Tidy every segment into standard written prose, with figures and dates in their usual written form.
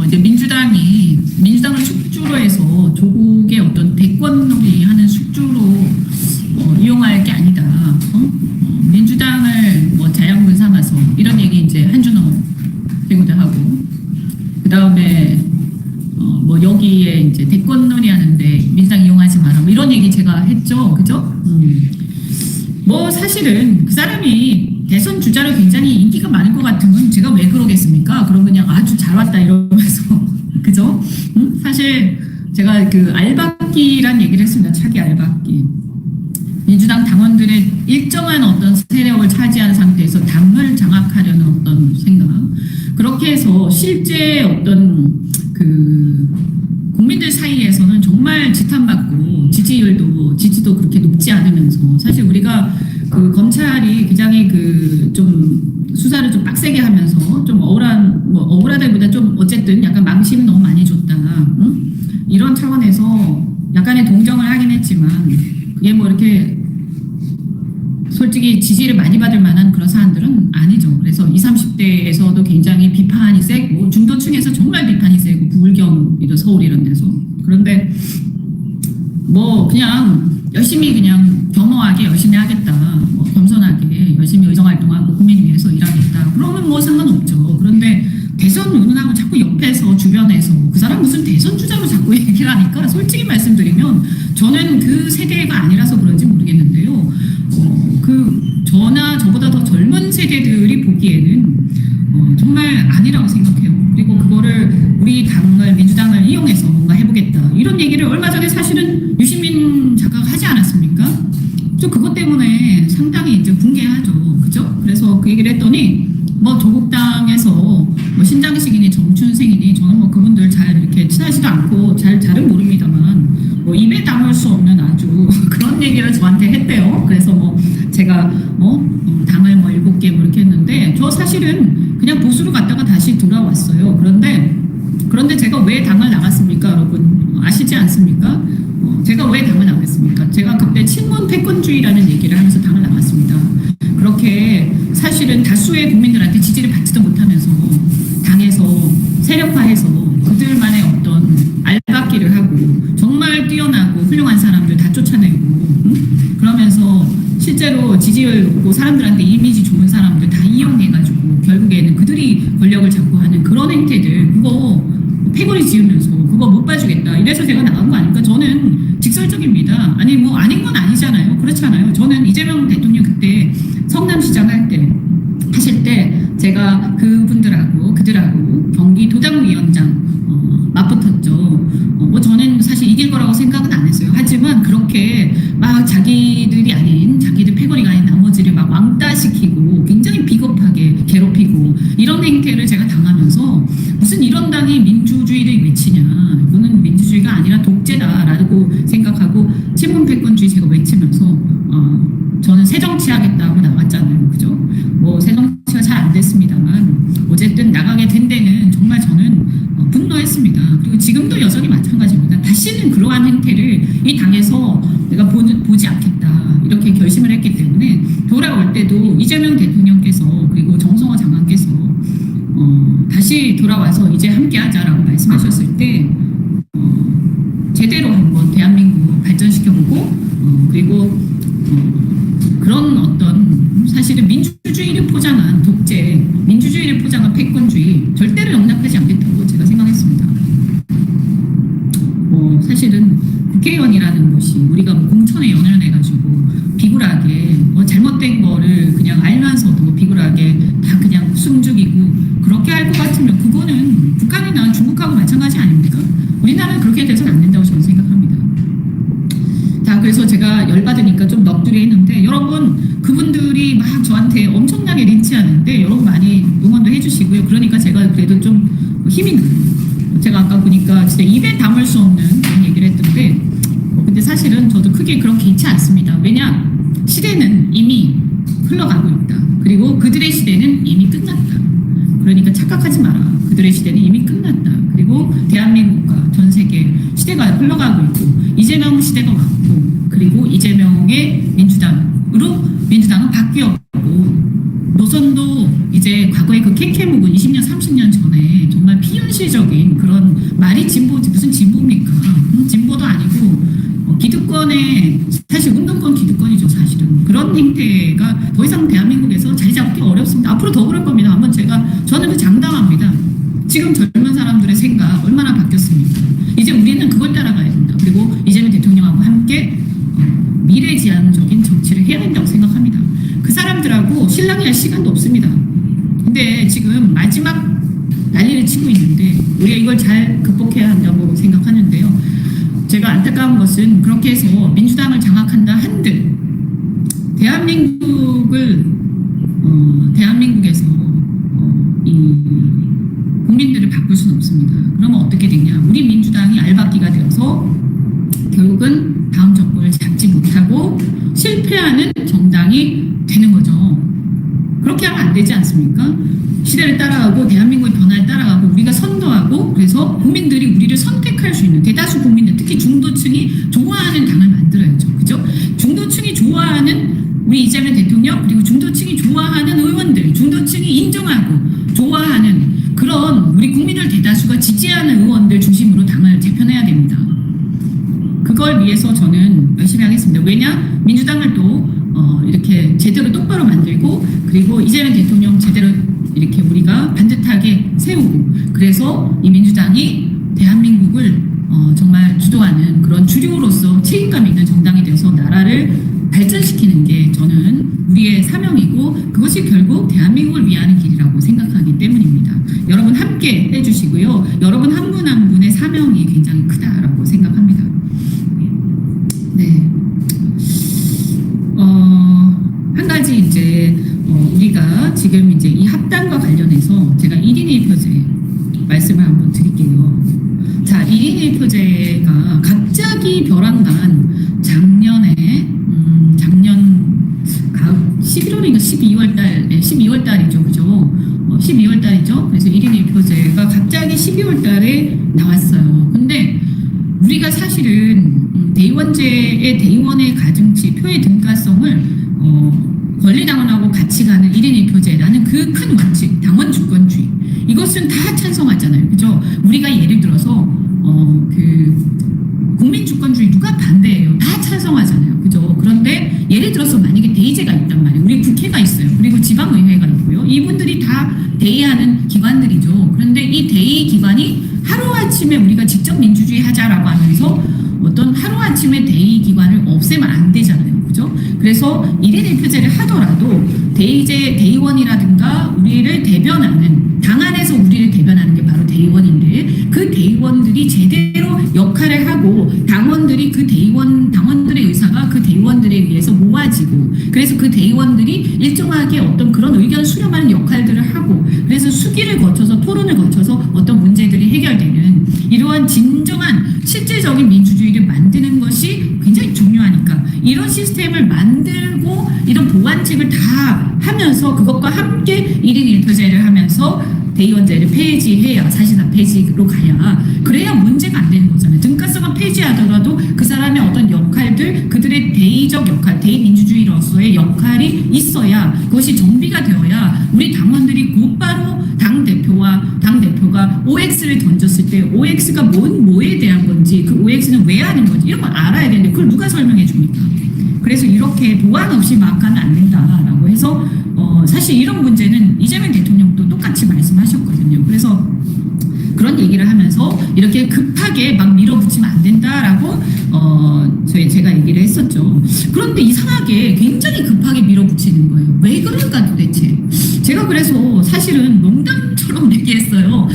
이제 민주당을 숙주로 해서 조국의 어떤 대권놀이 하는 숙주로 이용할 게 아니다. 민주당을 뭐 자양분 삼아서 이런 얘기 이제 한준호 대구도 하고, 그 다음에 뭐 여기에 이제 대권놀이 하는데 민주당 이용하지 마라. 뭐 이런 얘기 제가 했죠, 그죠? 뭐 사실은 그 사람이 대선 주자로 굉장히 인기가 많을 것 같으면 제가 왜 그러겠습니까? 그럼 그냥 아주 잘 왔다 이러면서 그죠? 사실 제가 그 알박기란 얘기를 했습니다. 차기 알박기. 민주당 당원들의 일정한 어떤 세력을 차지한 상태에서 당을 장악하려는 어떤 생각. 그렇게 해서 실제 어떤 그 국민들 사이에서는 정말 지탄받고 지지도 그렇게 높지 않으면서, 사실 우리가 그 검찰이 굉장히 그 좀 수사를 좀 빡세게 하면서 좀 억울하다기보다 좀 어쨌든 약간 망심을 너무 많이 줬다. 이런 차원에서 약간의 동정을 하긴 했지만 그게 뭐 이렇게 솔직히 지지를 많이 받을 만한 그런 사안들은 아니죠. 그래서 20, 30대에서도 굉장히 비판이 세고, 중도층에서 정말 비판이 세고, 부울경, 서울 이런 데서. 그런데 뭐 그냥 열심히 그냥 겸허하게 열심히 하겠다, 뭐 겸손하게 열심히 의정활동하고 국민 위해서 일하겠다, 그러면 뭐 상관없죠. 그런데 대선 운운하고 자꾸 옆에서 주변에서 그 사람 무슨 대선 주자로 자꾸 얘기를 하니까 솔직히 말씀드리면 저는 그 세대가 아니라서 그런지 모르겠는데요. 저나 저보다 더 젊은 세대들이 보기에는 정말 아니라고 생각해요. 그리고 그거를 우리 민주당을 이용해서 뭔가 해보겠다, 이런 얘기를 얼마 전에 사실은 유시민 작가가 하지 않았습니까? 저 그것 때문에 상당히 이제 붕괴하죠. 그죠? 그래서 그 얘기를 했더니 뭐 조국당에서 뭐 신장식이니 정춘생이니 저는 뭐 그분들 잘 이렇게 친하지도 않고 잘은 모릅니다만 뭐 입에 담을 수 없는 아주 그런 얘기를 저한테 했대요. 그래서 뭐 제가 당을 뭐 7개 뭐 이렇게 했는데, 저 사실은 그냥 보수로 갔다가 다시 돌아왔어요. 그런데 제가 왜 당을 나갔습니까? 여러분 아시지 않습니까? 제가 왜 당을 나갔습니까? 제가 그때 친문 패권주의라는 얘기를 하면서 당을 나갔습니다. 그렇게 사실은 다수의 국민들한테 지지를 받지도 못하면서 당에서 세력화해서 그들만의 어떤 알박기를 하고 정말 뛰어나고 훌륭한 사람들 다 쫓아내고, 그러면서 실제로 지지를 얻고 사람들한테 이미지 좋은 사람들 다 이용해가지고 결국에는 그들이 권력을 잡고 하는 그런 행태들, 그거 패거리 지으면서 그거 못 봐주겠다, 이래서 제가 나간 거 아닙니까? 저는 직설적입니다. 아니 뭐 아닌 건 아니잖아요. 그렇잖아요. 저는 이재명 대통령 그때 성남시장 하실 때 제가 그들하고 경기도당위원장 맞붙었죠. 뭐 저는 사실 이길 거라고 생각은 안 했어요. 하지만 그렇게 막 자기들이 아닌, 자기들 패거리가 아닌 나머지를 막 왕따시키고 굉장히 비겁하게 괴롭히고 이런 행태를 제가 당하면서, 무슨 이런 당이 민주주의를 외치냐, 이거는 민주주의가 아니라 독재다라고 생각하고 친문 패권주의 제가 외치면서 저는 새정치하겠다고 나왔잖아요. 그죠? 뭐 새정치가 잘 안 됐습니다만 어쨌든 나가게 된 데는 정말 저는 분노했습니다. 그리고 지금도 여전히 마찬가지입니다. 다시는 그러한 행태를 이 당에서 내가 보지 않겠다, 이렇게 결심을 했기 때문에 돌아올 때도 이재명 대통령께서 그리고 정성호 장관께서 다시 돌아와서 이제 함께하자라고 말씀하셨을 때 제대로 한번 대한민국 발전시켜보고 그리고 그런 어떤 사실은 민주주의를 포장한 독재, 민주주의를 포장한 패권주의 절대로 용납하지 않겠다고 제가 생각했습니다. 사실은 국회의원이라는 것이 우리가 뭐 공천에 연연해가지고 비굴하게 잘못된 거를 그냥 알면서도 비굴하게 다 그냥 숨죽이고 그렇게 할 것 같으면 그거는 북한이나 중국하고 마찬가지 아닙니까? 우리나라는 그렇게 돼서는 안 된다고 저는 생각합니다. 자, 그래서 제가 열받으니까 좀 넋두리 했는데, 여러분 그분들이 막 저한테 엄청나게 린치하는데 여러분 많이 응원도 해주시고요. 그러니까 제가 그래도 좀 힘이 나요. 제가 아까 보니까 진짜 입에 담을 수 없는 그런 얘기를 했던데, 근데 사실은 저도 크게 그런 개의치 않습니다. 왜냐, 시대는 이미 흘러가고 있다. 그리고 그들의 시대는 이미 끝났다. 그러니까 착각하지 마라. 그들의 시대는 이미 끝났다. 그리고 대한민국과 전 세계 시대가 흘러가고 있고, 이재명 시대가 왔고, 그리고 이재명의 민주당으로 민주당은 바뀌었고, 노선도 이제 과거의 그 캐캐묵은 20년, 30년 전에 정말 피현실 실질적인 그런 말이 진보지 무슨 진보입니까? 진보도 아니고 기득권의 사실 운동권 기득권이죠. 사실은 그런 행태가 더 이상 대한민국에서 자리 잡기 어렵습니다. 앞으로 더 그럴 겁니다. 저는 그 장담합니다. 지금 젊은 사람들의 생각 얼마나 바뀌었습니까? 이제 우리는 그걸 따라가야 된다. 그리고 이재명 대통령하고 함께 미래지향적인 정치를 해야 된다고 생각합니다. 그 사람들하고 실랑이할 시간도 없습니다. 근데 지금 마지막 난리를 치고 있는데 우리가 이걸 잘 극복해야 한다고 생각하는데요. 제가 안타까운 것은 그렇게 해서 민주당을 장악한다 한들 대한민국에서 이 국민들을 바꿀 수는 없습니다. 그러면 어떻게 되냐? 우리 민주당이 알박기가 되어서 결국은 다음 정권을 잡지 못하고 실패하는 정당이 되는 거죠. 그렇게 하면 안 되지 않습니까? 시대를 따라가고 대한민국의 변화를 따라가고 우리가 선도하고 그래서 국민들이 우리를 선택할 수 있는 대다수 국민들 특히 중도층이 좋아하는 당을 만들어야죠. 그죠? 중도층이 좋아하는 우리 이재명 대통령 그리고 중도층이 좋아하는 의원들 중도층이 인정하고 좋아하는 그런 우리 국민들 대다수가 지지하는 의원들 중심으로 당을 재편해야 됩니다. 그걸 위해서 저는 열심히 하겠습니다. 왜냐? 민주당을 또 이렇게 제대로 똑바로 만들고 그리고 이재명 대통령 제대로 이렇게 우리가 반듯하게 세우고 그래서 이 민주당이 대한민국을 정말 주도하는 그런 주류로서 책임감 있는 정당이 되어서 나라를 발전시키는 게 저는 우리의 사명이고 그것이 결국 대한민국을 위하는 길이라고 생각하기 때문입니다. 여러분 함께 해주시고요. 여러분 한 분 한 분의 사명이 굉장히 크다라고 생각합니다. 네. 한 가지 이제 우리가 지금 이제 이 합당과 관련해서 제가 1인 1표제 말씀을 한번 드릴게요. 자, 1인 1표제가 갑자기 벼랑간 작년 11월인가 12월 달이죠. 그죠? 12월 달이죠. 그래서 1인 1표제가 갑자기 12월 달에 나왔어요. 근데 우리가 사실은 대의원제의 대의원의 가중치 표의 등가성을 권리당원하고 같이 가는 1인 1표제라는 그 큰 원칙, 당원 주권주의 이것은 다 찬성하잖아요. 그죠? 우리가 예를 들어서 국민 주권주의 누가 반대해요? 다 찬성하잖아요. 그죠? 그런데 예를 들어서 만약에 대의제가 있단 말이에요. 우리 국회가 있어요. 그리고 지방의회가 있고요. 이분들이 다 대의하는 기관들이죠. 그런데 이 대의 기관이 하루아침에 우리가 직접 민주주의 하자라고 하면서 어떤 하루아침에 대의 기관을 없애면 안 되잖아요. 그죠? 그래서 1인 1표제를 하더라도 대의원이라든가 우리를 대변하는 당 안에서 우리를 대변하는 게 바로 대의원인데 그 대의원들이 제대로 역할을 하고 당원들이 당원들의 의사가 그 대의원들에 의해서 모아지고 그래서 그 대의원들이 일정하게 어떤 그런 의견 수렴하는 역할들을 하고 그래서 수기를 거쳐서 토론을 거쳐서 어떤 문제들이 해결되는 이러한 진정한 실질적인 민주주의를 만드는 것이 굉장히 중요하니까 이런 시스템을 만들고 이런 보완책을 다 하면서 그것과 함께 1인 1표제를 하면서 대의원제를 폐지해야 사실상 폐지로 가야 그래야 문제가 안 되는 거잖아요. 등가성은 폐지하더라도 그 사람의 어떤 역할들 그들의 대의적 역할 대의민주주의로서의 역할이 있어야 그것이 정비가 되어야 우리 당원들이 곧바로 당대표가 OX를 던졌을 때 OX가 뭐에 대한 건지 그 OX는 왜 하는 건지 이런 걸 알아야 되는데 그걸 누가 설명해 줍니까? 그래서 이렇게 보완 없이 막 가면 안 된다라고 해서 사실 이런 문제는 이재명 대통령도 똑같이 말씀하셨거든요. 그래서 그런 얘기를 하면서 이렇게 급하게 막 밀어붙이면 안 된다라고 제가 얘기를 했었죠. 그런데 이상하게 굉장히 급하게 밀어붙이는 거예요. 왜 그럴까 도대체? 제가 그래서 사실은 농담처럼 얘기했어요.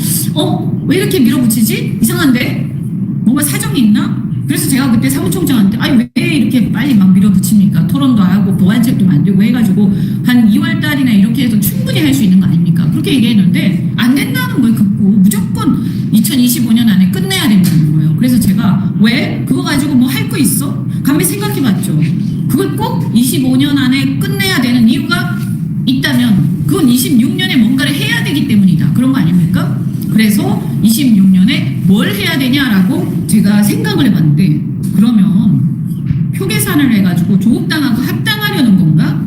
왜 이렇게 밀어붙이지? 이상한데? 뭔가 사정이 있나? 그래서 제가 그때 사무총장한테 아니 왜 이렇게 빨리 막 밀어붙입니까? 토론도 하고 보완책도 만들고 해가지고 한 2월 달이나 이렇게 해서 충분히 할 수 있는 거 아닙니까? 그렇게 얘기했는데 안 된다는 거예요. 급고 무조건 2025년 안에 끝내야 된다는 거예요. 그래서 제가 왜? 그거 가지고 뭐 할 거 있어? 가만히 생각해봤죠. 그걸 꼭 25년 안에 끝내야 되는 이유가 있다면 그건 26년에 뭔가를 해야 되기 때문이다. 그런 거 아닙니까? 그래서 26년에 뭘 해야 되냐라고 제가 생각을 해봤는데 그러면 표 계산을 해가지고 조국당하고 합당하려는 건가?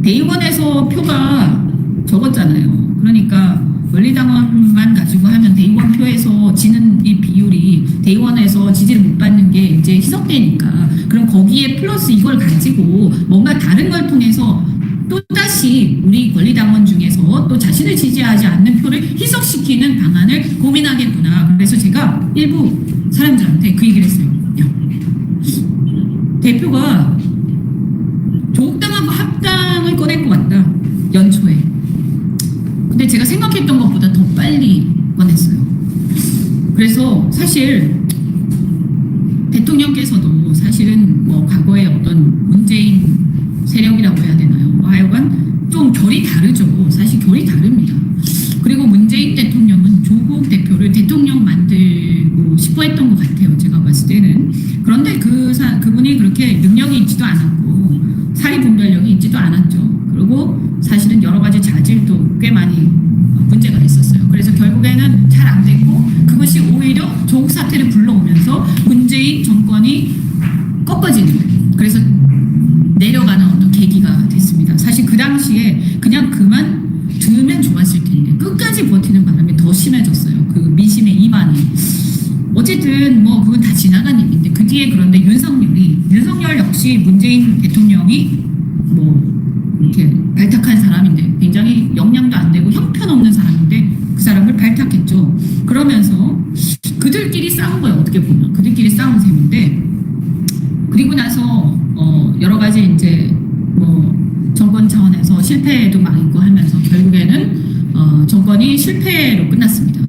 대의원에서 표가 적었잖아요. 그러니까 권리당원만 가지고 하면 대의원표에서 지는 이 비율이 대의원에서 지지를 못 받는 게 이제 희석되니까 그럼 거기에 플러스 이걸 가지고 뭔가 다른 걸 통해서 또다시 우리 권리당원 중에서 또 자신을 지지하지 않는 표를 희석시키는 방안을 고민하겠구나. 그래서 제가 일부 사람들한테 그 얘기를 했어요. 야, 대표가 조국당하고 합당을 꺼낼 것 같다. 연초에. 근데 제가 생각했던 것보다 더 빨리 꺼냈어요. 그래서 사실 대통령께서도 사실은 뭐 과거에 어떤 문재인 세력이라고 해야 되나요? 뭐 하여간 좀 결이 다르죠. 사실 결이 다릅니다. 그리고 문재인 대통령은 조국 대표를 대통령 만들고 싶어 했던 것 같아요. 제가 봤을 때는. 그런데 그분이 그렇게 능력이 있지도 않았고 사리 분별력이 있지도 않았죠. 그리고 사실은 여러 가지 자질도 꽤 많이 문제가 있었어요. 그래서 결국에는 잘 안 됐고 그것이 오히려 조국 사태를 불러오면서 문재인 정권이 꺾어지는 그래서 내려가는 어떤 계기가 됐습니다. 사실 그 당시에 그냥 그만 두면 좋았을 텐데 끝까지 버티는 바람에 더 심해졌어요. 그 민심의 이반이. 어쨌든 뭐 그건 다 지나간 얘기인데 그 뒤에 그런데 윤석열 역시 문재인 대통령이 뭐 이렇게 발탁한 사람인데 굉장히 역량도 안 되고 형편없는 사람인데 그 사람을 발탁했죠. 그러면서 그들끼리 싸운 거예요. 어떻게 보면 그들끼리 싸운 셈인데 그리고 나서 여러 가지 이제 뭐 정권 차원에서 실패도 막 있고 하면서 결국에는 정권이 실패로 끝났습니다.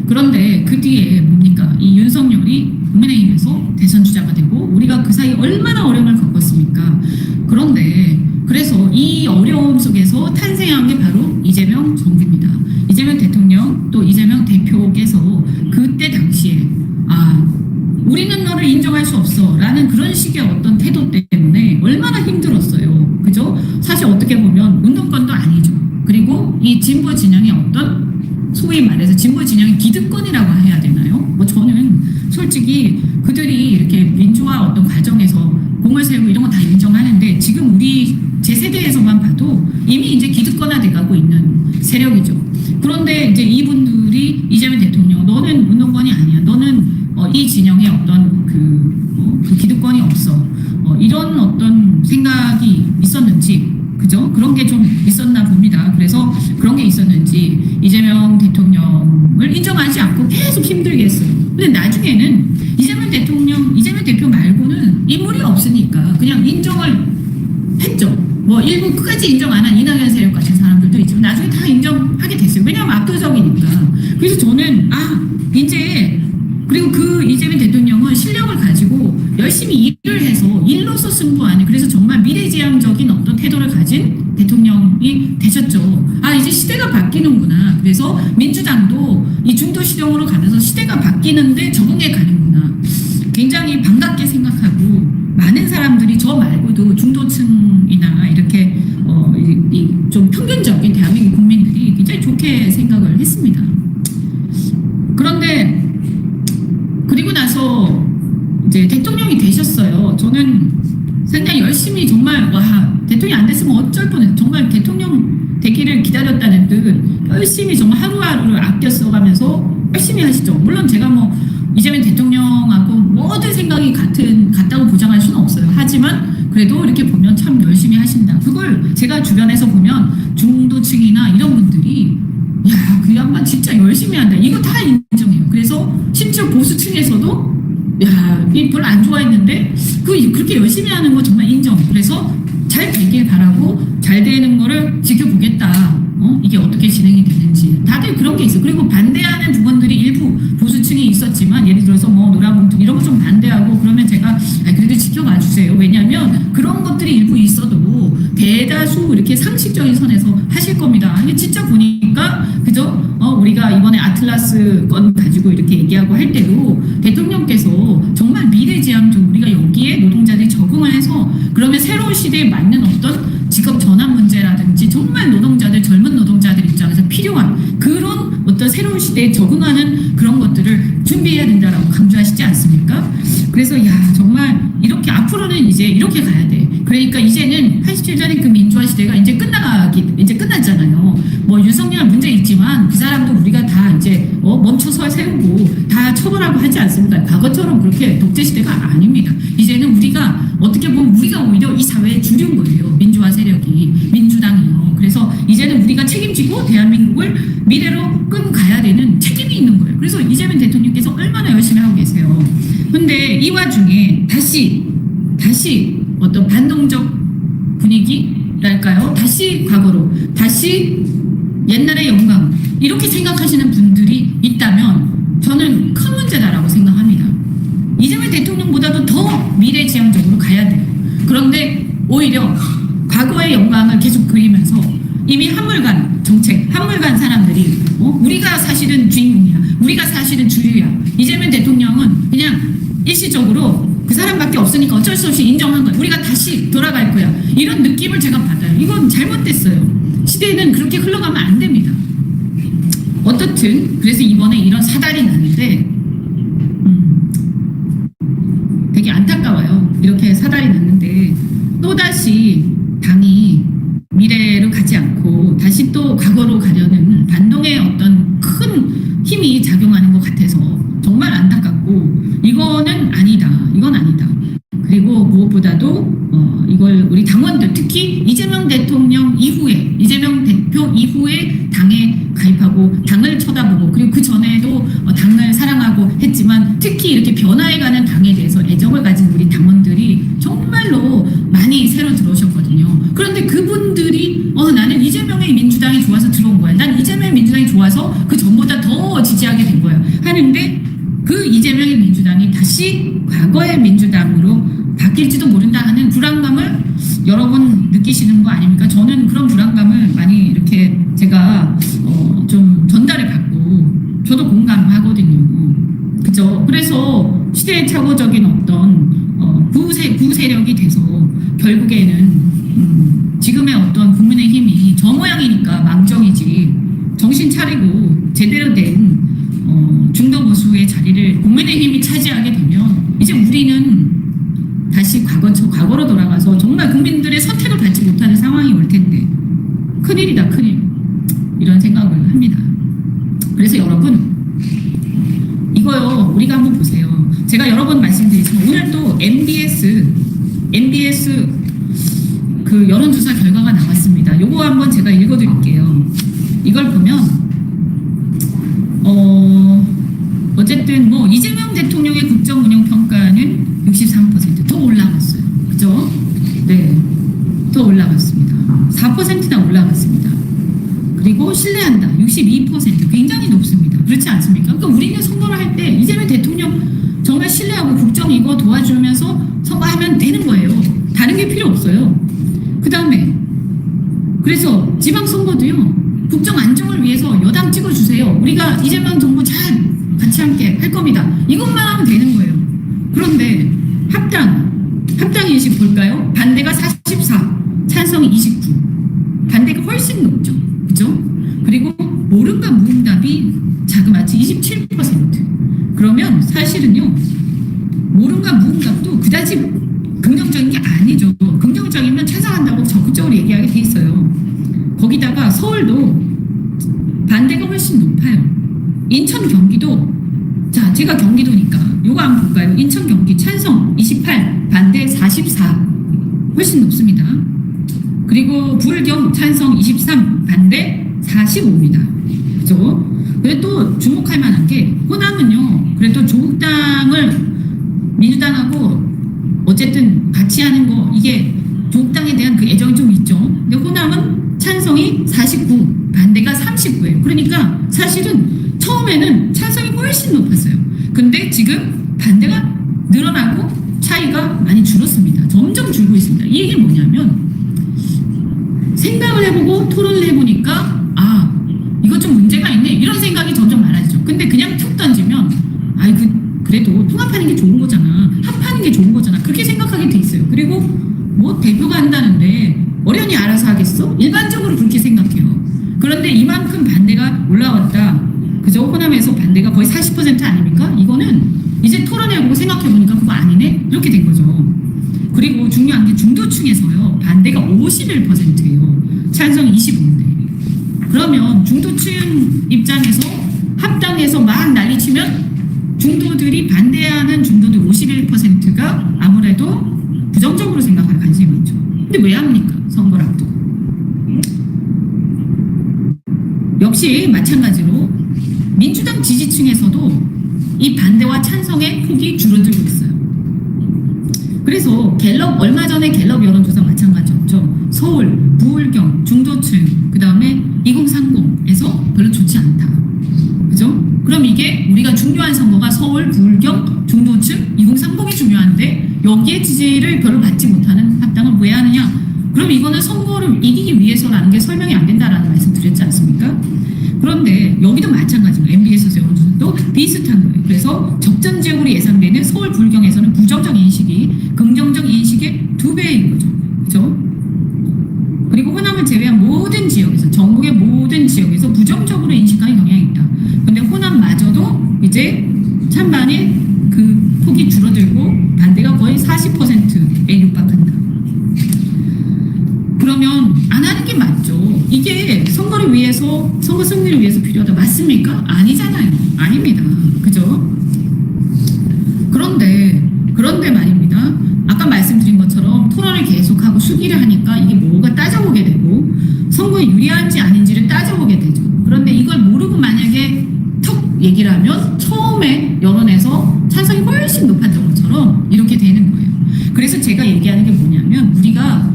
그런데 그 뒤에 뭡니까? 이 윤석열이 국민의힘에서 대선 주자가 되고 우리가 그 사이 얼마나 어려움을 겪었습니까? 그런데 그래서 이 어려움 속에서 탄생한 게 바로 이재명 정부입니다. 이재명 대통령 또 이재명 대표께서 그때 당시에 우리는 너를 인정할 수 없어 라는 그런 식의 어떤 태도 때문에 얼마나 힘들었어요. 그죠? 사실 어떻게 보면 운동권도 아니죠. 그리고 이 진보 진영의 어떤 소위 말해서 진보 진영의 기득권이라고 해야 되나요? 뭐 저는 솔직히 그들이 이렇게 민주화 어떤 과정에서 공을 세우고 이런 거 다 인정하는데 지금 우리 제 세대에서만 봐도 이미 이제 기득권화 돼가고 있는 세력이죠. 그런데 이제 이분들이 이재명 대통령 너는 운동권이 아니야. 너는 이 진영에 어떤 그 기득권이 없어. 이런 어떤 생각이 있었는지 그죠? 그런 게 좀 있었나 봅니다. 그래서 그런 게 있었는지 이재명 대통령을 인정하지 않고 계속 힘들게 했어요. 근데 나중에는 이재명 대표 말고는 인물이 없으니까 그냥 인정을 했죠. 뭐 일부 끝까지 인정 안 한 이낙연 세력 같은 사람들도 있지만 나중에 다 인정하게 됐어요. 왜냐하면 압도적이니까. 그래서 저는 이제 그리고 그 이재명 대통령은 실력을 가지고 열심히 일을 해서 일로서 승부하는 그래서 정말 미래지향적인 어떤 태도를 가진 대통령이 되셨죠. 이제 시대가 바뀌는구나. 그래서 민주당도 이 중도시정으로 가면서 시대가 바뀌는데 적응해 가는구나. 굉장히 반갑게 생각하고 많은 사람들이 저 말고도 중도층이나 이렇게 좀 평균적인 대한민국 국민들이 굉장히 좋게 생각을 했습니다. 그런데 그리고 나서 이제 대통령이 되셨어요. 저는 상당히 열심히 정말 대통령이 안 됐으면 어쩔 뻔했어요. 정말 대통령 되기를 기다렸다는 듯 열심히 정말 하루하루를 아껴 써가면서 열심히 하시죠. 물론 제가 뭐 이재명 대통령하고 모든 생각이 같다고 보장할 수는 없어요. 하지만 그래도 이렇게 보면 참 열심히 하신다. 그걸 제가 주변에서 보면 중도층이나 이런 분들이 그 양반 진짜 열심히 한다. 이거 다 인정해요. 그래서 심지어 보수층에서도 별로 안 좋아했는데 그렇게 열심히 하는 거 정말 인정. 그래서 잘 되길 바라고 잘 되는 거를 지켜보겠다. 이게 어떻게 진행이 되는지 다들 그런 게 있어요. 그리고 반대하는 부분들이 일부 보수층이 있었지만 예를 들어서 뭐 노란봉투 이런 거 좀 반대하고 그러면 제가 그래도 지켜봐 주세요. 왜냐하면 그런 것들이 일부 있어도 대다수 이렇게 상식적인 선에서 하실 겁니다. 근데 진짜 보니까 그죠? 우리가 이번에 아틀라스 건 가지고 이렇게 얘기하고 할 때도 대통령께서 정말 미래지향적 우리가 여기에 노동자들이 적응을 해서 그러면 새로운 시대에 맞는 어떤 직업 전환 문제라든지 정말 젊은 노동자들 입장에서 필요한 그런 어떤 새로운 새로운 시대에 적응하는 그런 것들을 준비해야 된다라고 강조하시지 않습니까? 그래서 야 정말 이렇게 앞으로는 이제 이렇게 가야 돼. 그러니까 이제는 87년의 그 민주화 시대가 이제 이제 끝났잖아요. 뭐 윤석열 문제 있지만 그 사람도 우리가 다 이제 멈춰서 세우고 다 처벌하고 하지 않습니까? 과거처럼 그렇게 독재 시대가 아닙니다. 이제는 우리가 어떻게 보면 우리가 오히려 이 사회에 주류인 거예요. 민주화 세력이 민주당이요. 그래서 이제는 우리가 책임지고 대한민국을 미래로 끌고 가야 되는 책임이 있는 거예요. 그래서 이재명 대통령께서 얼마나 열심히 하고 계세요. 근데 이 와중에 다시 어떤 반동적 분위기랄까요? 다시 과거로, 다시 옛날의 영광 이렇게 생각하시는 분들이 있다면 저는 큰 문제다라고 생각합니다. 이재명 대통령보다도 더 미래지향적으로 가야 돼요. 그런데 오히려 과거의 영광을 계속 그리면서 이미 한물간 정책, 한물간 사람들이 우리가 사실은 주인공이야, 우리가 사실은 주류야. 이재명 대통령은 그냥 일시적으로 그 사람밖에 없으니까 어쩔 수 없이 인정한 거야. 우리가 다시 돌아갈 거야. 이런 느낌을 제가 받아요. 이건 잘못됐어요. 시대는 그렇게 흘러가면 안 됩니다. 어떻든 그래서 이번에 이런 사달이 났는데 되게 안타까워요. 이렇게 사달이 났는데 또다시 당이 미래로 가지 않고 다시 또 과거로 가려는 반동의 어떤 큰 힘이 작용하는 것 같아서 정말 안타깝고 이거는 아니다. 이건 아니다. 그리고 무엇보다도 이걸 우리 당원들 특히 이재명 대통령 이후에 이재명 대표 이후에 당에 가입하고 당을 쳐다보고 그리고 그 전에도 당을 사랑하고 했지만 특히 이렇게 변화해가는 당에 대해서 애정을 가진 우리 당원들이 정말로 많이 새로 들어오셨거든요. 그런데 그분들이 나는 이재명의 민주당이 좋아서 들어온 거야. 난 이재명의 민주당이 좋아서 그 전보다 더 지지하게 된 거야. 하는데 그 이재명의 민주당이 다시 과거의 민주당으로 바뀔지도 모른다 하는 불안감을 여러분 느끼시는 거 아닙니까? 저는 그런 불안감을 많이 이렇게 제가 좀 전달을 받고 저도 공감하거든요. 그죠? 그래서 시대착오적인 어떤 구세력이 돼서 결국에는 지금의 어떤 국민의힘이 저 모양이니까 망정이지 정신 차리고 제대로 된 중도 보수의 자리를 국민의힘이 차지하게 되면 이제 우리는 다시 과거로 돌아가서 정말 국민들의 선택을 받지 못하는 상황이 올 텐데 큰일이다 큰일 이런 생각을 합니다. 그래서 여러분 이거요 우리가 한번 보세요. 제가 여러 번 말씀드리지만 오늘 또 MBS 그 여론조사 결과가 나왔습니다. 요거 한번 제가 읽어드릴게요. 이걸 보면 어쨌든 뭐 이재명 대통령의 국정 운영 평가는 63%더 올라갔어요. 그죠? 네, 더 올라갔습니다. 4%나 올라갔습니다. 그리고 신뢰한다 62% 굉장히 높습니다. 그렇지 않습니까? 그러니까 우리는 선거를 할 때 이재명 대통령 정말 신뢰하고 국정 이거 도와주면서 선거하면 되는 거예요. 다른 게 필요 없어요. 그 다음에 그래서 지방선거도요. 국정 안정을 위해서 여당 찍어주세요. 우리가 이재명 정부 잘 같이 함께 할 겁니다. 이것만 하면 되는 거예요. 그런데 합당 인식 볼까요? 반대가 44, 찬성이 29. 반대가 훨씬 높죠. 그죠? 그리고 모른가 무응답이 자그마치 27%. 그러면 사실은요. 모른가 무응답도 그다지 긍정적인 게 아니죠. 긍정적이면 찬성한다고 적극적으로 얘기하게 돼 있어요. 거기다가 서울도 반대가 훨씬 높아요. 인천, 경기도 자 제가 경기도니까 요거 한번 볼까요? 인천, 경기 찬성 28, 반대 44 훨씬 높습니다. 그리고 불경 찬성 23, 반대 45입니다. 그죠? 근데 또 주목할 만한 게 호남은요. 그래도 조국당을 민주당하고 어쨌든 같이 하는 거 이게 조국당에 대한 그 애정이 좀 있죠. 근데 호남은 찬성이 49, 반대가 39예요. 그러니까 사실은 처음에는 찬성이 훨씬 높았어요. 근데 지금 반대가 늘어나고 차이가 많이 줄었습니다. 점점 줄고 있습니다. 이 얘기는 뭐냐면 생각을 해보고 토론을 해보니까 이거 좀 문제가 있네 이런 생각이 점점 많아지죠. 근데 그냥 툭 던지면 그래도 통합하는 게 좋은 거잖아. 합하는 게 좋은 거잖아. 그렇게 생각하게 돼 있어요. 그리고 뭐 대표가 한다는데 어련히 알아서 하겠어? 일반적으로 그렇게 생각해요. 그런데 이만큼 반대가 올라왔다. 그죠? 그죠? 호남에서 반대가 거의 40% 아닙니까? 이거는 이제 토론해보고 생각해보니까 그거 아니네? 이렇게 된 거죠. 그리고 중요한 게 중도층에서요. 반대가 51%예요. 찬성 25인데. 그러면 중도층 입장에서 합당해서 막 난리치면 중도들이 반대하는 중도들 51%가 아무래도 부정적으로 생각할 가능성이 많죠. 근데 왜 합니까? 선거를 앞두고. 역시 마찬가지로 민주당 지지층에서도 이 반대와 찬성의 폭이 줄어들고 있어요. 그래서 갤럽, 얼마 전에 갤럽 여론조사 마찬가지였죠. 서울, 부울경, 중도층, 그 다음에 2030에서 별로 좋지 않다. 그죠? 그럼 이게 우리가 중요한 선거가 서울, 부울경, 중도층, 2030이 중요한데 여기에 지지를 별로 받지 못하는 합당을 왜 하느냐? 그럼 이거는 선거를 이기기 위해서라는 게 설명이 안 된다라는 말씀 드렸지 않습니까? 그런데 여기도 마찬가지로 MBS 여론조사도 비슷한 거예요. 그래서 적정 지역으로 예상되는 서울 부울경에서는 부정적 인식이 긍정적 인식의 2배인 거죠. 그죠? 그리고 호남을 제외한 모든 지역에서 전국의 모든 지역에서 부정적으로 인식하는 경향이 있다. 근데 호남마저도 이제 찬반의 그 폭이 줄어들고 반대가 거의 40%에 육박한다. 그러면 안 하는 게 맞죠. 이게 선거를 위해서, 선거 승리를 위해서 필요하다. 맞습니까? 아니잖아요. 아닙니다. 그죠? 그런데 말입니다. 아까 말씀드린 것처럼 토론을 계속하고 수기를 하니까 이게 뭐가 따져보게 되고 선거에 유리한지 아닌지를 따져보게 되죠. 그런데 이걸 모르고 만약에 턱 얘기를 하면 처음에 여론에서 찬성이 훨씬 높았던 것처럼 이렇게 되는 거예요. 그래서 제가 얘기하는 게 뭐냐면 우리가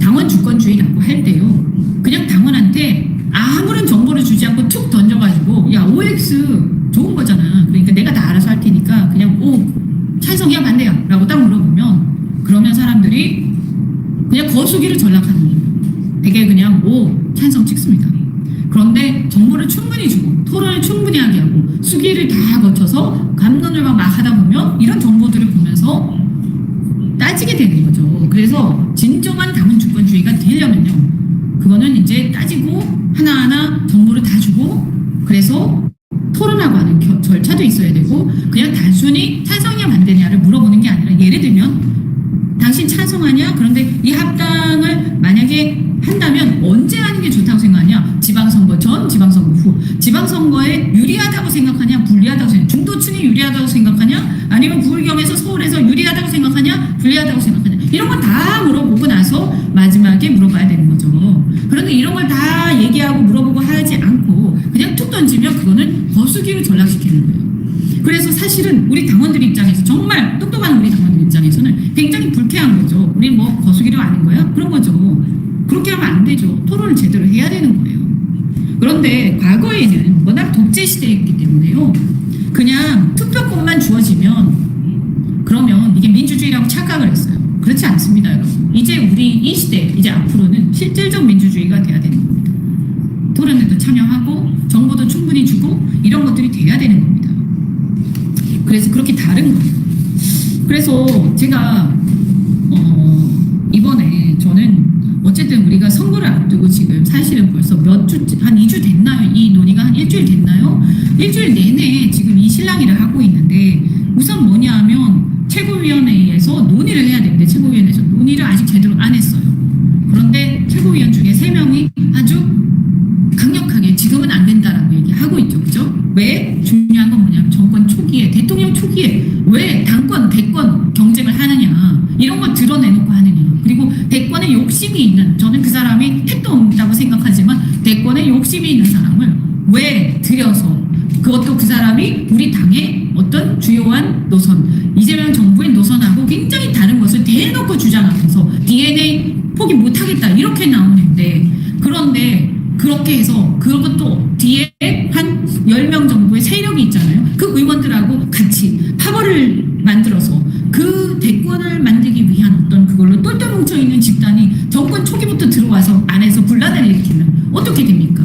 당원 주권주의라고 할 때요. 그냥 당원한테 아무런 정보를 주지 않고 툭 던져가지고 야 OX 좋은 거잖아. 그러니까 내가 다 알아서 할 테니까 그냥 찬성이야 반대야 라고 딱 물어보면 그러면 사람들이 그냥 거수기를 전락하는 거예요. 되게 그냥 찬성 찍습니다. 그런데 정보를 충분히 주고 토론을 충분히 하게 하고 수기를 다 거쳐서 감론을 막 하다 보면 이런 정보들을 보면서 따지게 되는 거죠. 그래서 진정한 당원 주권주의가 되려면요. 그거는 이제 따지고 하나하나 정보를 다 주고 그래서 토론하고 하는 절차도 있어야 되고 그냥 단순히 찬성이냐 반대냐를 물어보는 게 아니라 예를 들면 당신 찬성하냐? 그런데 이 합당을 만약에 한다면 언제 하는 게 좋다고 생각하냐? 지방선거 전, 지방선거 후. 지방선거에 유리하다고 생각하냐? 불리하다고 생각하냐? 중도층이 유리하다고 생각하냐? 아니면 부울경에서 서울에서 유리하다고 생각하냐? 불리하다고 생각하냐? 이런 거 다 물어보고 나서 마지막에 물어봐야 되는 거죠. 그런데 이런 걸 다 얘기하고 물어보고 하지 않고 그냥 툭 던지면 그거는 거수기로 전락시키는 거예요. 그래서 사실은 우리 당원들 입장에서 정말 똑똑한 우리 당원들 입장에서는 굉장히 불쾌한 거죠. 우리 뭐 거수기로 아는 거야? 그런 거죠. 그렇게 하면 안 되죠. 토론을 제대로 해야 되는 거예요. 그런데 과거에는 워낙 독재 시대였기 때문에요. 그냥 투표권만 주어지면 그러면 이게 민주주의라고 착각을 했어요. 그렇지 않습니다, 여러분. 이제 우리 이 시대, 이제 앞으로는 실질적 민주주의가 돼야 되는 겁니다. 토론에도 참여하고 정보도 충분히 주고 이런 것들이 돼야 되는 겁니다. 그래서 그렇게 다른 거예요. 그래서 제가 이번에 저는 어쨌든 우리가 선거를 앞두고 지금 사실은 벌써 몇 주, 한 2주 됐나요? 이 논의가 한 일주일 됐나요? 일주일 내내 지금 이 실랑이를 하고 있는데 우선 뭐냐 하면 최고위원회에서 논의를 해야 되는데 최고위원회에서 논의를 아직 제대로 안 했어요. 그런데 최고위원 중에 3명이 아주 강력하게 지금은 안 된다라고 얘기하고 있죠. 그죠? 왜? 중요한 건 뭐냐면 정권 초기에, 대통령 초기에 왜 당권, 대권 경쟁을 하느냐 이런 거 드러내놓고 하느냐. 그리고 대권에 욕심이 있는, 저는 그 사람이 택도 없다고 생각하지만 대권에 욕심이 있는 사람을 왜 들여서 그것도 그 사람이 우리 당의 어떤 주요한 노선, 이재명 정부의 노선하고 굉장히 다른 것을 대놓고 주장하면서 DNA 포기 못하겠다 이렇게 나오는데 그런데 그렇게 해서 그것도 뒤에 한 10명 정도의 세력이 있잖아요. 그 의원들하고 같이 파벌을 만들어서 그 대권을 만들기 위한 어떤 그걸로 똘똘 뭉쳐있는 집단이 정권 초기부터 들어와서 안에서 분란을 일으키면 어떻게 됩니까?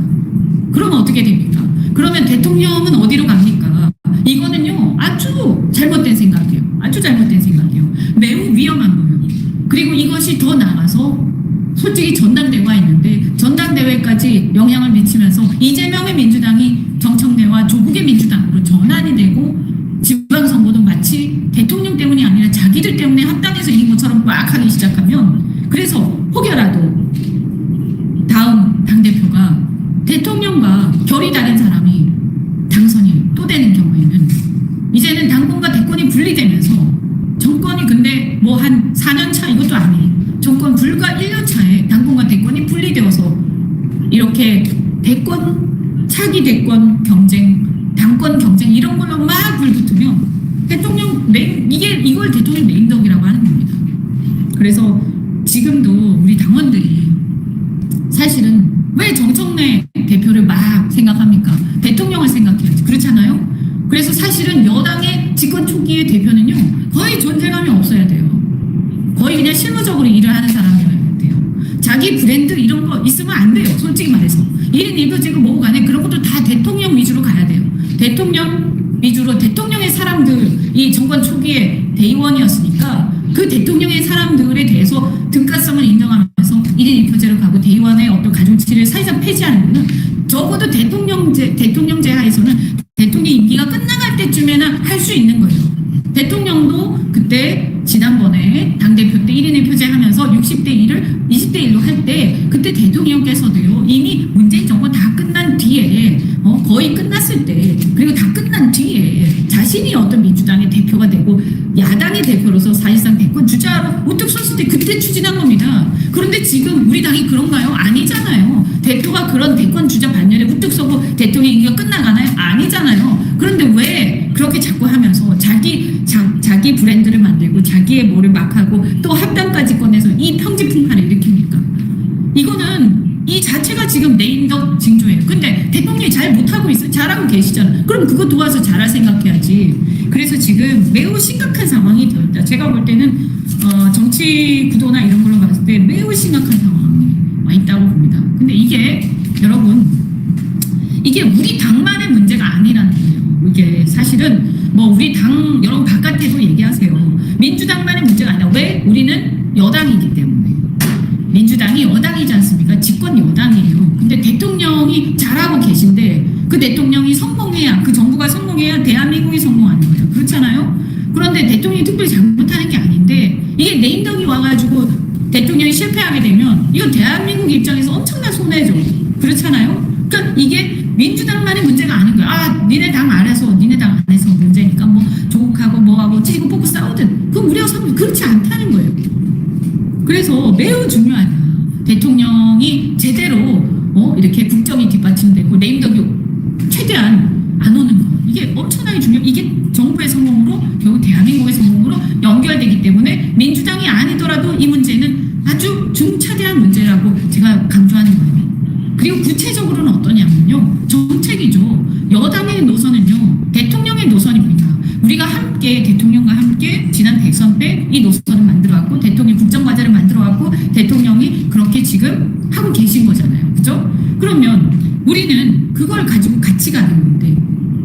그러면 어떻게 됩니까? 그러면 대통령은 어디로 갑니까? 이거는요 아주 잘못된 생각이에요. 아주 잘못된 생각이에요. 매우 위험한 거예요. 그리고 이것이 더 나아가서 솔직히 전당대회가 있는데 전당대회까지 정치까지 영향을 미치면서 이재명의 민주당이 정청래와 조국의 민주당으로 전환이 되고 지방선거도 마치 대통령 때문이 아니라 자기들 때문에 합당해서 이긴 것처럼 막 하기 시작하면 그래서 혹여라도 다음 당대표가 대통령과 결이 다른 사람이 당선이 또 되는 경우에는 이제는 당권과 대권이 분리되면서 정권이 근데 뭐 한 4년 차 이것도 아니 정권 불과 1년 차에 당권과 대권이 분리되어서 이렇게 대권 차기 대권 경쟁 당권 경쟁 이런 걸로 막 불붙으면 대통령 이걸 대통령 레임덕이라고 하는 겁니다. 그래서 지금도 우리 당원들이 사실은 왜 정청래 대표를 막 생각합니까? 대통령을 생각해야지. 그렇잖아요? 그래서 사실은 여당의 집권 초기의 대표는요 거의 존재감이 없어야 돼요. 거의 그냥 실무적으로 일을 하는 사람이어야 돼요. 자기 브랜드 이런 거 있으면 안 돼요. 솔직히 말해서 1인 1표제고 뭐고 간에 그런 것도 다 대통령 위주로 가야 돼요. 대통령 위주로 대통령의 사람들이 정권 초기에 대의원이었으니까 그 대통령의 사람들에 대해서 등가성을 인정하면서 1인 1표제로 가고 대의원의 어떤 가중치를 사실상 폐지하는 거는 적어도 대통령제 하에서는 대통령 임기가 끝나갈 때쯤에는 할 수 있는 거예요. 대통령도 그때 지난번에 당대표 때 1인 1표제 하면서 60대 1을 20대 1로 할 때 그때 대통령께서도요 이미 문재인 정권 다 끝난 뒤에 거의 끝났을 때 그리고 다 끝난 뒤에 자신이 어떤 민주당의 대표가 되고 야당의 대표로서 사실상 대권 주자로 우뚝 섰을 때 그때 추진한 겁니다. 그런데 지금 우리 당이 그런가요? 아니잖아요. 대표가 그런 대권 주자 반열에 우뚝 서고 대통령 임기가 끝나가나요? 아니잖아요. 그런데 왜 그렇게 자꾸 하면서 자기 브랜드를 만들고 자기의 뭐를 막 하고 또 합당까지 꺼내서 이 평지풍파를 일으킵니까? 이거는 이 자체가 지금 네임덕 징조예요. 근데 대통령이 잘 못하고 있어요. 잘하고 계시잖아요. 그럼 그거 도와서 잘할 생각해야지. 그래서 지금 매우 심각한 상황이 되었다. 제가 볼 때는 정치 구도나 이런 걸로 봤을 때 매우 심각한 상황이 와 있다고 봅니다. 근데 이게 여러분 이게 우리 당만의 문제가 아니라는 거예요. 이게 사실은 뭐 우리 당 여러분 바깥에도 얘기하세요. 민주당만의 문제가 아니라 왜? 우리는 여당이기 때문에. 민주당이 여당이지 않습니까? 집권 여당이에요. 근데 대통령이 잘하고 계신데 그 대통령이 성공해야 그 정부가 성공해야 대한민국이 성공하는 거예요. 그렇잖아요? 그런데 대통령이 특별히 잘못하는 게 아닌데 이게 네임덕이 와가지고 대통령이 실패하게 되면 이건 대한민국 입장에서 엄청난 손해죠. 그렇잖아요? 그러니까 이게 민주당만의 문제가 아닌 거예요. 아, 니네 당 안에서 문제니까 뭐 조국하고 뭐하고 찌고 뽑고 싸우든 그건 우리하고 상관 그렇지 않다는 거예요. 그래서 매우 중요하다. 대통령이 제대로 이렇게 국정이 뒷받침되고 네임덕이 최대한 안 오는 거 이게 엄청나게 중요해요. 이게 정부의 성공으로 결국 대한민국의 성공으로 연결되기 때문에 민주당이 아니더라도 이 문제는 아주 중차대한 문제라고 제가 강조하는 거예요. 그리고 구체적으로는 어떠냐면요. 정책이죠. 여당의 노선은요. 대통령의 노선입니다. 우리가 함께 대통령과 함께 지난 대선 때 이 노선을 만들어왔고 대통령 국정과제를 만들어왔고 대통령이 그렇게 지금 하고 계신 거잖아요. 그죠? 그러면 우리는 그걸 가지고 같이 가는 건데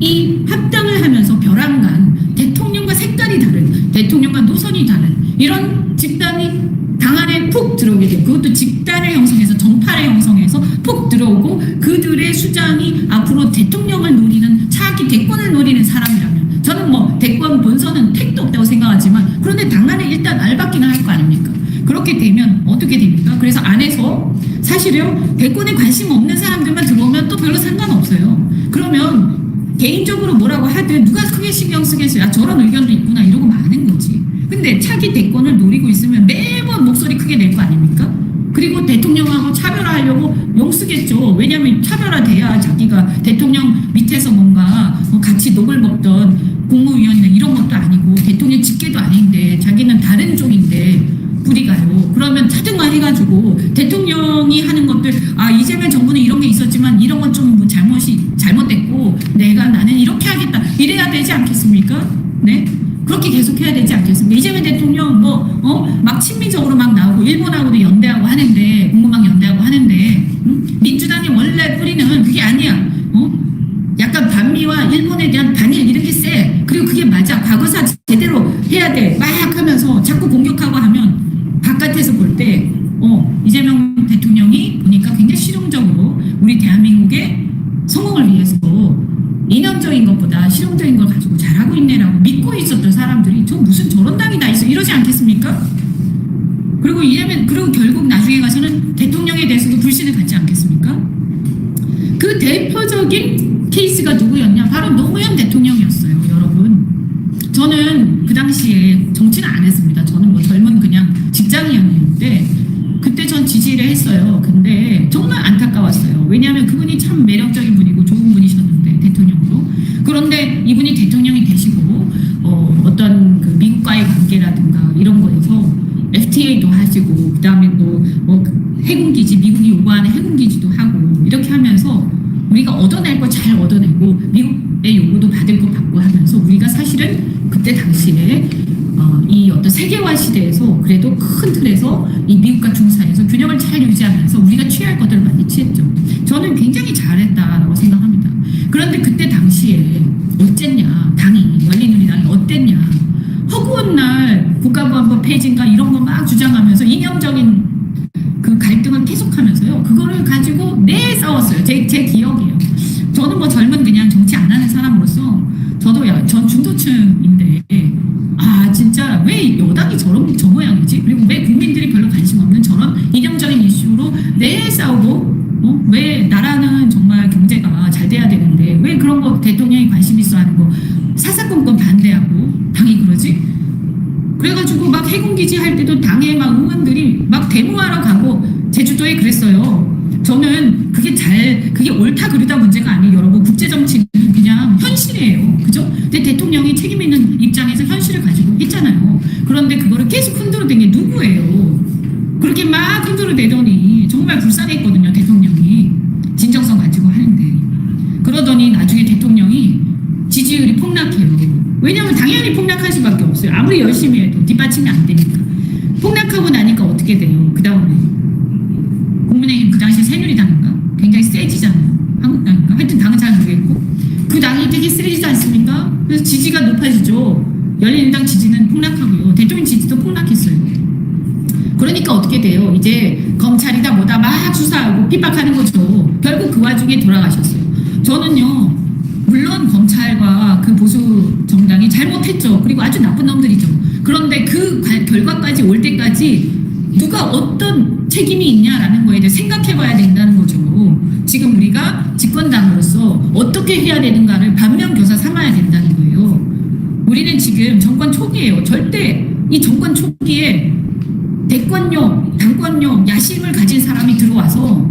이 합당을 하면서 벼랑간 대통령과 색깔이 다른 대통령과 노선이 다른 이런 집단이 당 안에 푹 들어오게 되고 그것도 집단을 형성해서 정파를 형성해서 푹 들어오고 그들의 수장이 앞으로 대통령을 노리는 차기 대권을 노리는 사람이라면 저는 뭐 대권 본선은 택도 없다고 생각하지만 그런데 당 안에 일단 알받기는 할 거 아닙니까? 그렇게 되면 어떻게 됩니까? 그래서 안에서 사실은 대권에 관심 없는 사람들만 들어오면 또 별로 상관없어요. 그러면 개인적으로 뭐라고 하든 누가 크게 신경 쓰겠어요. 아, 저런 의견도 있구나 이러고 마는 거지. 근데 차기 대권을 노리고 있으면 매번 목소리 크게 낼 거 아닙니까? 그리고 대통령하고 차별화하려고 용 쓰겠죠. 왜냐하면 차별화돼야 자기가 대통령 밑에서 뭔가 같이 녹을 먹던 국무위원이나 이런 것도 아니고 대통령 직계도 아닌데 자기는 다른 쪽인데 뿌리가요. 그러면 차등화해가지고 대통령이 하는 것들 아 이재명 정부는 이런 게 있었지만 이런 건 좀 잘못됐고 나는 이렇게 하겠다 이래야 되지 않겠습니까? 네? 그렇게 계속해야 되지 않겠습니까? 이재명 대통령 막 친미적으로 막 나오고 일본하고도 연대하고 하는데 공무망 연대하고 하는데 민주당의 원래 뿌리는 그게 아니야. 약간 반미와 일본에 대한 반일 이렇게 세. 그리고 그게 맞아. 과거사 제대로 해야 돼. 막 하면서 자꾸 공격하고 하면 바깥에서 볼 때 이재명 대통령이 보니까 굉장히 실용적으로 이념적인 것보다 실용적인 걸 가지고 잘하고 있네라고 믿고 있었던 사람들이 저 무슨 저런 당이 다 있어 이러지 않겠습니까? 그리고 그리고 결국 나중에 가서는 대통령에 대해서도 불신을 갖지 않겠습니까? 그 대표적인 케이스가 누구였냐? 바로 노무현 대통령이었어요, 여러분. 저는 그 당시에 정치는 안 했습니다. 저는 뭐 젊은 그냥 직장인이었는데 그때 전 지지를 했어요. 근데 정말 안타까웠어요. 왜냐하면 그분이 참 매력적인 분이고 좋은 분이셨는데 대통령으로. 그런데 이분이 대통령이 되시고 어떤 그 미국과의 관계라든가 이런 거에서 FTA도 하시고 그다음에 또 뭐 해군기지 미국이 요구하는 해군기지도 하고 이렇게 하면서 우리가 얻어낼 거 잘 얻어내고 미국의 요구도 받을 거 받고 하면서 우리가 사실은 그때 당시에 이 어떤 세계화 시대에서 그래도 큰 틀에서 이 미국과 중국 사이에서 균형을 잘 유지하면서 우리가 취할 것들을 많이 취했죠. 저는 굉장히 잘했다라고 생각합니다. 그런데 그때 당시에 어쨌냐, 당이 열린우리당이 어땠냐, 허구한 날 국가보안법 폐지인가 이런 거 막 주장하면서 이념적인 그 갈등을 계속하면서요. 그거를 가지고 싸웠어요. 제 기억이에요. 저는 뭐 젊은 그냥 정치 안 하는 사람으로서 전 중도층인데 진짜 왜 여당이 저 모양이지? 그리고 왜 국민들이 별로 관심 없는 저런 이념적인 이슈로 싸우고 왜 나라는 정말 경제가 잘 돼야 되는데 왜 그런 거 대통령이 관심 있어 하는 거 사사건건 반대하고 당이 그러지? 그래가지고 막 해군기지 할 때도 당에 막 의원들이 막 데모하러 가고 제주도에 그랬어요. 저는 그게 옳다 그르다 문제가 아니에요. 여러분 국제정치는 그냥 현실이에요. 그죠? 근데 대통령이 책임 있는 입장에서 현실을 가지고 했잖아요. 그런데 그거를 계속 흔들어댄 게 누구예요? 그렇게 막 흔들어대더니 정말 불쌍했거든요. 대통령이 진정성 가지고 하는데 그러더니 나중에 대통령이 지지율이 폭락해요. 왜냐하면 당연히 폭락할 수밖에 없어요. 아무리 열심히 해도 뒷받침이 안 되니까. 폭락하고 나니까 어떻게 돼요? 그 다음에 국민의힘 그 당시에 새누리당인가? 굉장히 세지잖아요. 한국당인가? 하여튼 당은 잘 모르겠고 그 당이 되게 세지지 않습니까? 그래서 지지가 높아지죠. 열린우리당 지지는 폭락하고요. 대통령 지지도 폭락했어요. 그러니까 어떻게 돼요? 이제 검찰이다 뭐다 막 수사하고 핍박하는 거죠. 결국 그 와중에 돌아가셨어요. 저는요. 물론 검찰과 그 보수 정당이 잘못했죠. 그리고 아주 나쁜 놈들이죠. 그런데 그 결과까지 올 때까지 누가 어떤 책임이 있냐라는 거에 대해 생각해봐야 된다는 거죠. 지금 우리가 집권당으로서 어떻게 해야 되는가를 반면교사 삼아야 된다는 거예요. 우리는 지금 정권 초기예요. 절대 이 정권 초기에 대권용, 당권용 야심을 가진 사람이 들어와서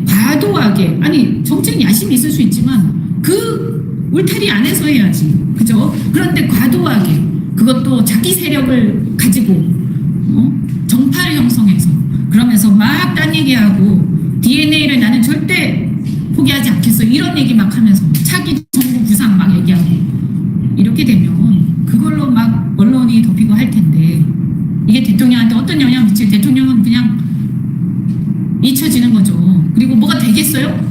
과도하게 정치는 야심이 있을 수 있지만 그 울타리 안에서 해야지. 그죠? 그런데 과도하게 그것도 자기 세력을 가지고 정파를 형성해서 그러면서 막 딴 얘기하고 DNA를 나는 절대 포기하지 않겠어 이런 얘기 막 하면서 차기 정부 구상 막 얘기하고 이렇게 되면 그걸로 막 언론이 덮이고 할 텐데 이게 대통령한테 어떤 영향을 미치고 대통령은 그냥 잊혀지는 거죠. 그리고 뭐가 되겠어요?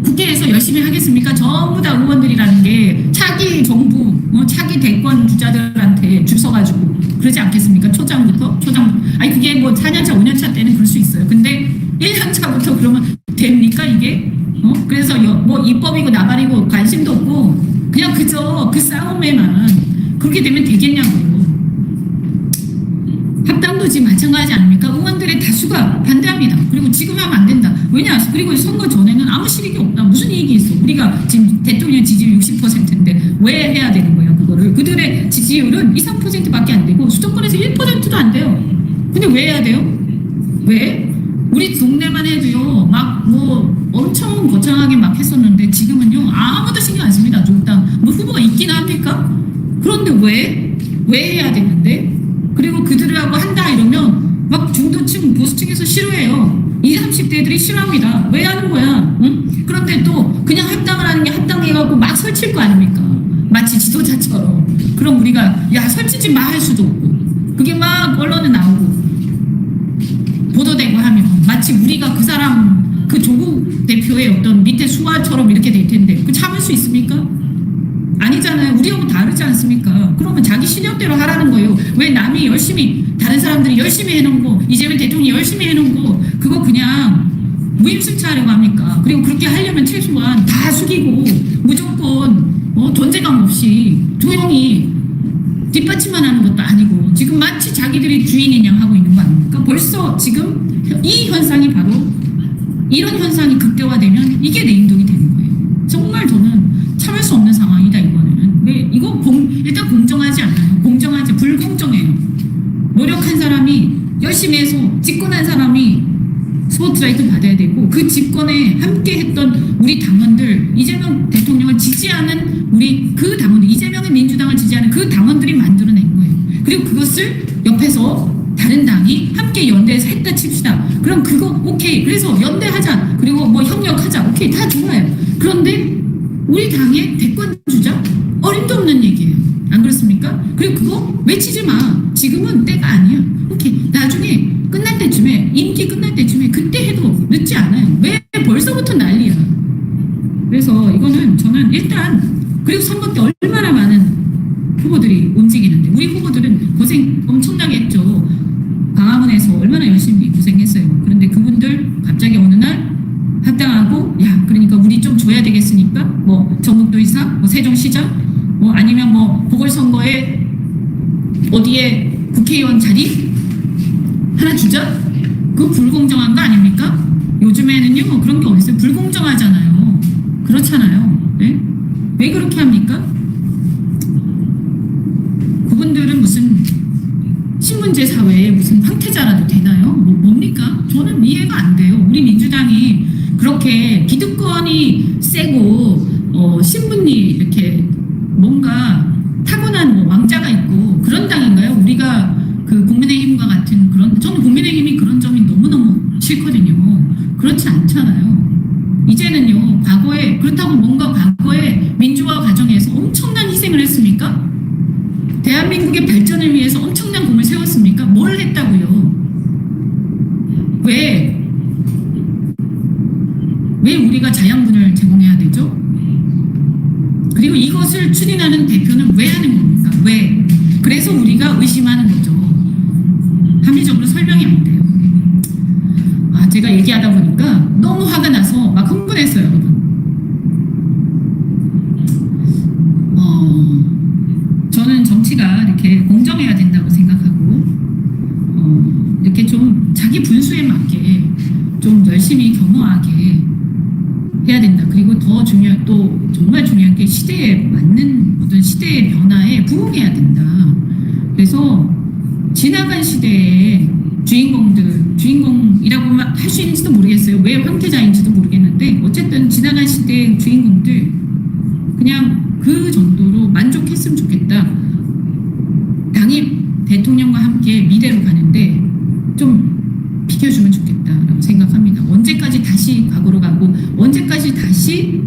국회에서 열심히 하겠습니까? 전부 다 의원들이라는 게 차기 정부, 차기 대권 주자들한테 줄 서가지고 그러지 않겠습니까? 초장부터? 그게 뭐 4년차, 5년차 때는 그럴 수 있어요. 근데 1년차부터 그러면 됩니까 이게? 그래서 뭐 입법이고 나발이고 관심도 없고 그냥 그저 그 싸움에만 그렇게 되면 되겠냐고요. 합당도 지금 마찬가지 아닙니까? 의원들의 다수가 반대합니다. 그리고 지금 하면 안 된다. 왜냐? 그리고 선거 전에는 아무 실익이 없다. 무슨 이익이 있어? 우리가 지금 대통령 지지율 60%인데 왜 해야 되는 거야 그거를? 그들의 지지율은 2, 3%밖에 안 되고 수도권에서 1%도 안 돼요. 근데 왜 해야 돼요? 왜? 우리 동네만 해도요 막 뭐 엄청 거창하게 막 했었는데 지금은요 아무도 신경 안 씁니다. 좁다. 뭐 후보가 있긴 합니까? 그런데 왜 해야 되는데? 그리고 그들하고 한다 이러면 막 중도층 보수층에서 싫어해요. 20, 30대들이 싫어합니다. 왜 하는 거야? 응? 그런데 또 그냥 합당을 하는 게 합당해갖고 막 설칠 거 아닙니까? 마치 지도자처럼. 그럼 우리가 설치지 마 할 수도 없고 그게 막 언론에 나오고 보도되고 하면 마치 우리가 그 사람 그 조국 대표의 어떤 밑에 수하처럼 이렇게 될 텐데 그 참을 수 있습니까? 아니잖아요. 우리하고 다르지 않습니까? 그러면 자기 실력대로 하라는 거예요. 왜 남이 열심히 다른 사람들이 열심히 해놓은 거 이재명 대통령이 열심히 해놓은 거 그거 그냥 무임승차하려고 합니까? 그리고 그렇게 하려면 최소한 다 숙이고 무조건 존재감 없이 조용히 뒷받침만 하는 것도 아니고 지금 마치 자기들이 주인인 양 하고 있는 거 아닙니까? 벌써 지금 이 현상이 바로 이런 현상이 극대화되면 이게 내인동이 되는 거예요. 정말 저는 참을 수 없는 상황이다 이거는. 왜 이거 일단 공정하지 않아요. 공정하지 불공정해요. 노력한 사람이 열심히 해서 집권한 사람이 스포트라이트 받아야 되고 그 집권에 함께 했던 우리 당원들 이재명 대통령을 지지하는 우리 그 당원들 이재명의 민주당을 지지하는 그 당원들이 만들어낸 거예요. 그리고 그것을 옆에서 다른 당이 함께 연대해서 했다 칩시다. 그럼 그거 오케이. 그래서 연대하자. 그리고 뭐 협력하자. 오케이. 다 좋아요. 그런데 우리 당의 대권 주자 어림도 없는 얘기예요. 안 그렇습니까? 그리고 그거 외치지 마. 지금은 때가 아니야. 오케이. 나중에 끝날 때쯤에 임기 끝날 때쯤에 그때 해도 늦지 않아요. 왜 벌써부터 난리야. 그래서 이거는 저는 일단 그리고 선거 때 얼마나 많은 후보들이 움직이는데 우리 후보들은 고생 엄청나게 했죠. 광화문에서 얼마나 열심히 고생했어요. 그런데 그분들 갑자기 어느 날 합당하고 야 그러니까 우리 좀 줘야 되겠으니까 뭐 전북도의사 뭐 세종시장 뭐 아니면 뭐 보궐선거에 어디에 국회의원 자리 하나 주자? 그거 불공정한 거 아닙니까? 요즘에는요 뭐 그런 게 어딨어요. 불공정하잖아요. 그렇잖아요. 네? 왜 그렇게 합니까? 그분들은 무슨 신문제 사회에 무슨 황태자라도 되나요? 뭡니까? 저는 이해가 안 돼요. 우리 민주당이 그렇게 기득권이 세고 신분이 이렇게 뭔가 타고난 뭐 왕자가 있고 그런 당인가요? 우리가 그 국민의힘과 같은 그런 저는 국민의힘이 그런 점이 너무너무 싫거든요. 그렇지 않잖아요. 이제는요 과거에 그렇다고 뭔가 과거에 민주화 과정에서 엄청난 희생을 했습니까? 대한민국의 발전을 위해서 엄청난 공을 세웠습니까? 뭘 했다고요? 왜 우리가 자양분을 제공해야 되죠? 그리고 이것을 추진하는 대표는 왜 하는 겁니까? 왜? 그래서 우리가 의심하는 거죠. 합리적으로 설명이 안 돼요. 아, 제가 얘기하다 보니까 너무 화가 나서 막 흥분했어요, 여러분. 저는 정치가 이렇게 공정해야 된다고 생각하고, 이렇게 좀 자기 분수에 맞게 좀 열심히 겸허하게 해야 된다. 그리고 더 또 정말 중요한 게 시대에 맞는 어떤 시대의 변화에 부응해야 된다. 그래서 지나간 시대의 주인공이라고 할 수 있는지도 모르겠어요. 왜 황태자인지도 모르겠는데 어쨌든 지나간 시대의 주인공들 그냥 그 정도로 만족했으면 좋겠다. 당이 대통령과 함께 미래로 가는데 좀 비켜주면 좋겠다라고 생각합니다. 언제까지 다시 과거로 가고 언제까지 다시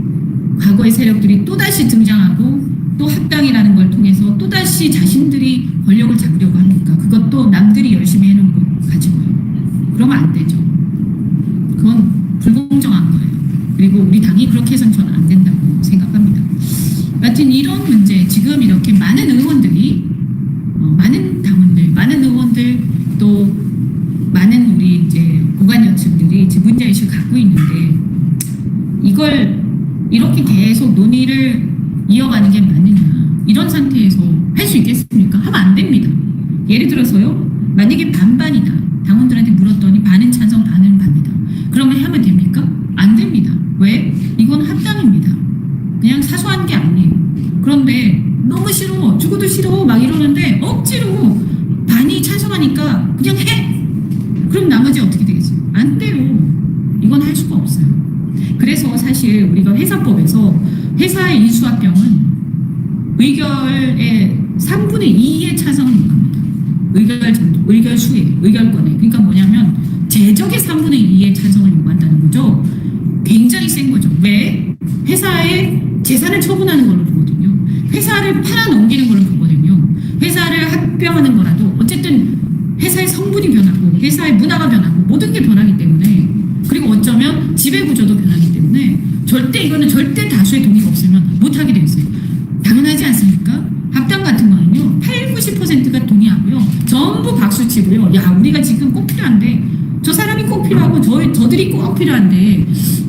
과거의 세력들이 또다시 등장하고 또 합당이라는 걸 통해서 또다시 자신들이 권력을 잡으려고 합니까? 그것도 남들이 열심히 해놓은 거 가지고요. 그러면 안 되죠. 그건 불공정한 거예요. 그리고 우리 당이 그렇게 해서는 저는 안 된다고 생각합니다. 여하튼 이런 문제 지금 이렇게 많은 의원들이 많은 당원들, 많은 의원들 또 많은 우리 이제 고관여층들이 지금 문제의식을 갖고 있는데 이걸 이렇게 계속 논의를 이어가는 게 맞느냐. 이런 상태에서 할 수 있겠습니까? 하면 안 됩니다. 예를 들어서요. 만약에 반반이다. 당원들한테 물었더니 반은 찬성, 반은 반이다. 그러면 하면 됩니까? 안 됩니다. 왜? 이건 합당입니다. 그냥 사소한 게 아니에요. 그런데 너무 싫어. 죽어도 싫어. 막 이러는데 억지로 반이 찬성하니까 그냥 해. 그럼 나머지 어떻게 되겠어요? 안 돼요. 이건 할 수가 없어요. 그래서 사실 우리가 회사법에서 회사의 인수합병은 의결의 3분의 2의 찬성을 요구합니다. 의결 정도, 의결 수에, 의결권에. 그러니까 뭐냐면 제적의 3분의 2의 찬성을 요구한다는 거죠. 굉장히 센 거죠. 왜? 회사의 재산을 처분하는 걸로 보거든요. 회사를 팔아넘기는 걸로 보거든요. 회사를 합병하는 거라도 어쨌든 회사의 성분이 변하고 회사의 문화가 변하고 모든 게 변하기 때문에 그리고 어쩌면 지배구조도 변하기 때문에 이거는 절대 다수의 동의가 없으면 못하게 되어 있어요. 당연하지 않습니까? 합당 같은 거는요. 80~90%가 동의하고요. 전부 박수치고요. 야 우리가 지금 꼭 필요한데 저 사람이 꼭 필요하고 저들이 꼭 필요한데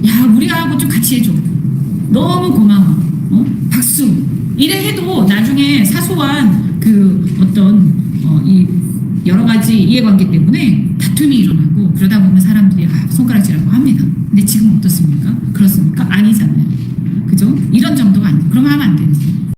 야 우리가 하고 좀 같이 해줘. 너무 고마워. 박수. 이래 해도 나중에 사소한 그 어떤 이 여러 가지 이해관계 때문에 다툼이 일어나고 그러다 보면 사람들이 손가락질하고 합니다. 근데 지금 어떻습니까? 그렇습니까? 아니잖아요. 그죠? 이런 정도가 아니에요. 그러면 하면 안 되는 거예요.